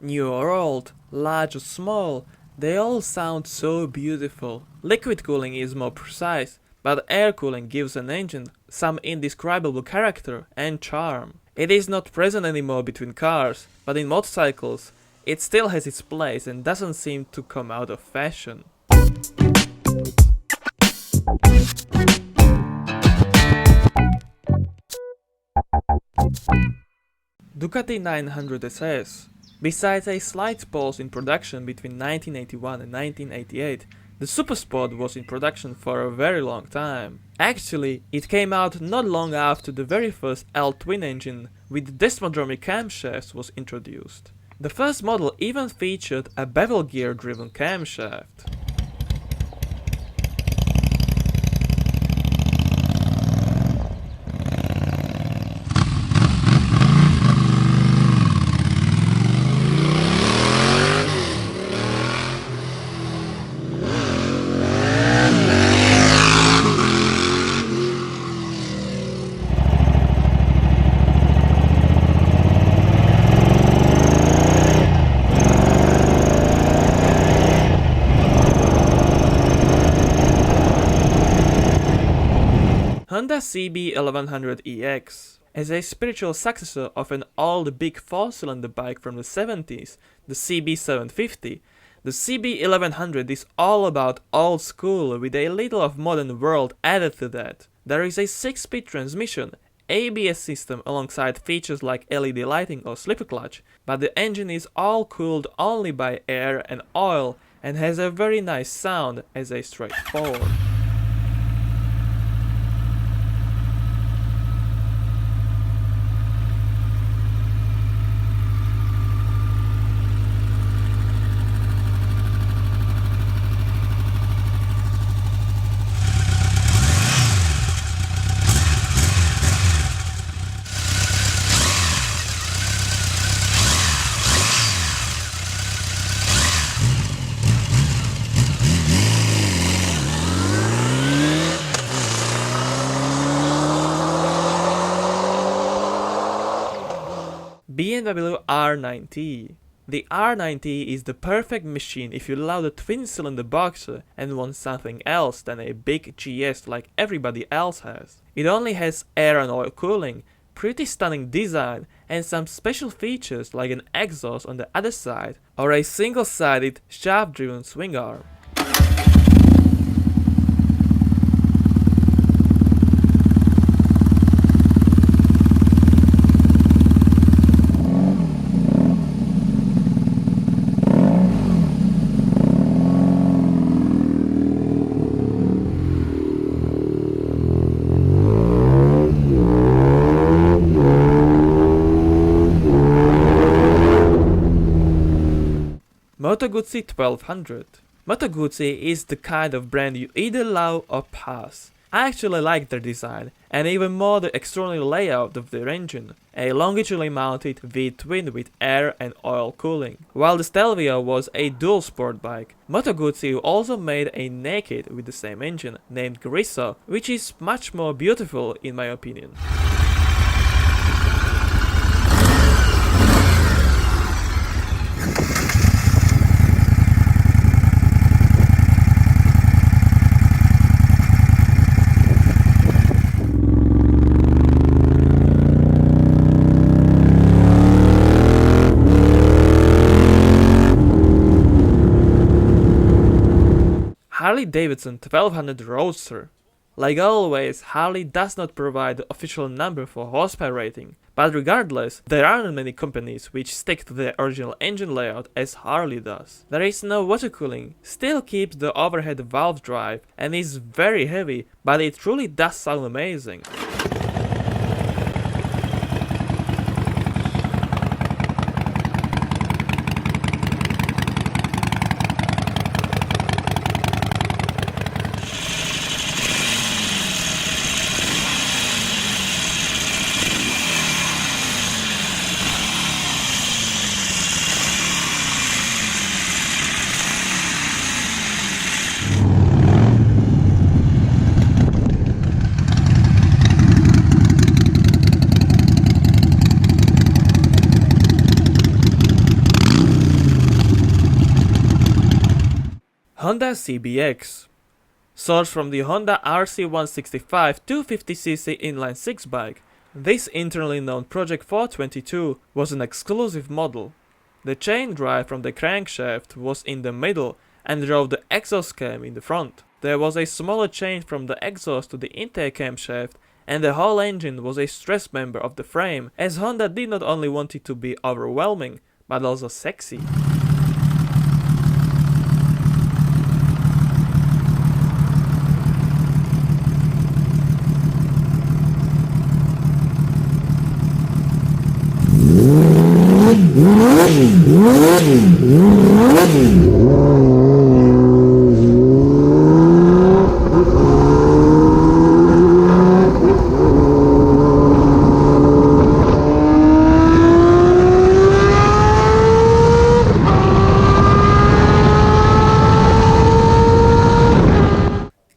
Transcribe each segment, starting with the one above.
New or old, large or small, they all sound so beautiful. Liquid cooling is more precise, but air cooling gives an engine some indescribable character and charm. It is not present anymore between cars, but in motorcycles, it still has its place and doesn't seem to come out of fashion. Ducati 900 SS. Besides a slight pause in production between 1981 and 1988, the Supersport was in production for a very long time. Actually, it came out not long after the very first L twin engine with desmodromic camshafts was introduced. The first model even featured a bevel gear driven camshaft. Honda CB1100EX. As a spiritual successor of an old big 4-cylinder bike from the 70s, the CB750, the CB1100 is all about old school with a little of modern world added to that. There is a 6-speed transmission, ABS system alongside features like LED lighting or slipper clutch, but the engine is all cooled only by air and oil and has a very nice sound as a straightforward. BMW R NINE T. The R NINE T is the perfect machine if you love the twin-cylinder boxer and want something else than a big GS like everybody else has. It only has air and oil cooling, pretty stunning design, and some special features like an exhaust on the other side or a single-sided shaft-driven swing arm. Moto Guzzi 1200. Moto Guzzi is the kind of brand you either love or pass. I actually like their design, and even more the external layout of their engine, a longitudinally mounted V-twin with air and oil cooling. While the Stelvio was a dual sport bike, Moto Guzzi also made a naked with the same engine, named Grisso, which is much more beautiful in my opinion. Harley-Davidson 1200 Roadster. Like always, Harley does not provide the official number for horsepower rating, but regardless, there aren't many companies which stick to their original engine layout as Harley does. There is no water cooling, still keeps the overhead valve drive, and is very heavy, but it truly does sound amazing. Honda CBX. Sourced from the Honda RC165 250cc inline 6 bike, this internally known Project 422 was an exclusive model. The chain drive from the crankshaft was in the middle and drove the exhaust cam in the front. There was a smaller change from the exhaust to the intake camshaft, and the whole engine was a stressed member of the frame, as Honda did not only want it to be overwhelming, but also sexy.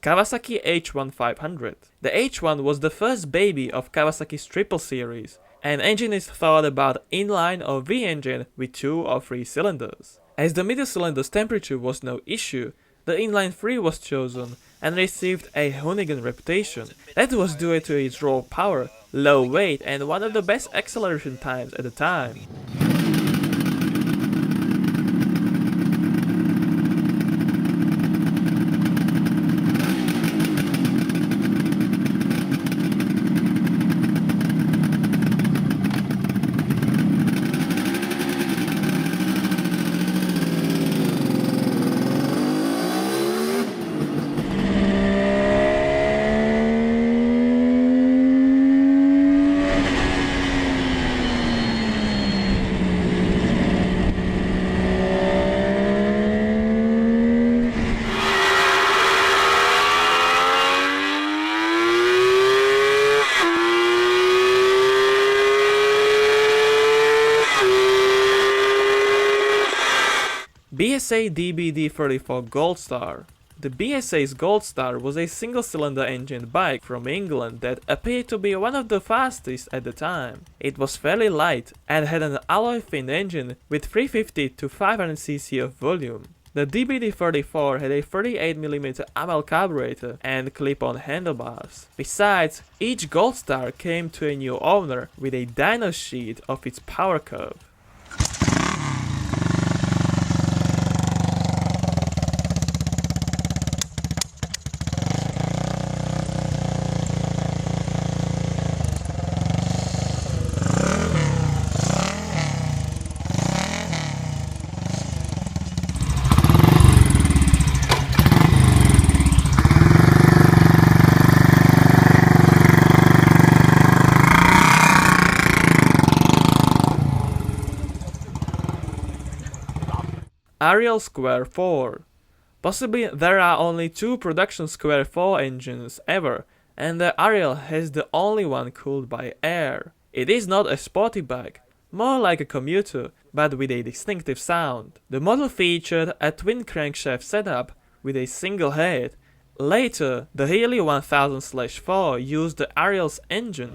Kawasaki H1 500. The H1 was the first baby of Kawasaki's triple series. An engine is thought about inline or V engine with 2 or 3 cylinders. As the middle cylinder's temperature was no issue, the inline 3 was chosen and received a Hoonigan reputation. That was due to its raw power, low weight and one of the best acceleration times at the time. BSA DBD34 Gold Star. The BSA's Gold Star was a single-cylinder engine bike from England that appeared to be one of the fastest at the time. It was fairly light and had an alloy-finned engine with 350 to 500cc of volume. The DBD34 had a 38mm Amel carburetor and clip-on handlebars. Besides, each Gold Star came to a new owner with a dyno sheet of its power curve. Ariel Square 4. Possibly there are only 2 production Square 4 engines ever, and the Ariel has the only one cooled by air. It is not a sporty bike, more like a commuter, but with a distinctive sound. The model featured a twin crankshaft setup with a single head. Later, the Healy 1000/4 used the Ariel's engine.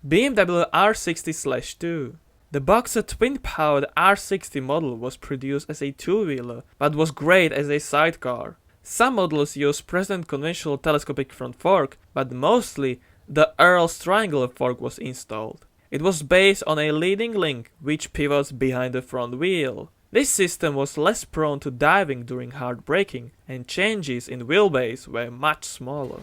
BMW R60/2. The Boxer twin-powered R60 model was produced as a two-wheeler, but was great as a sidecar. Some models use present conventional telescopic front fork, but mostly the Earl's triangular fork was installed. It was based on a leading link which pivots behind the front wheel. This system was less prone to diving during hard braking, and changes in wheelbase were much smaller.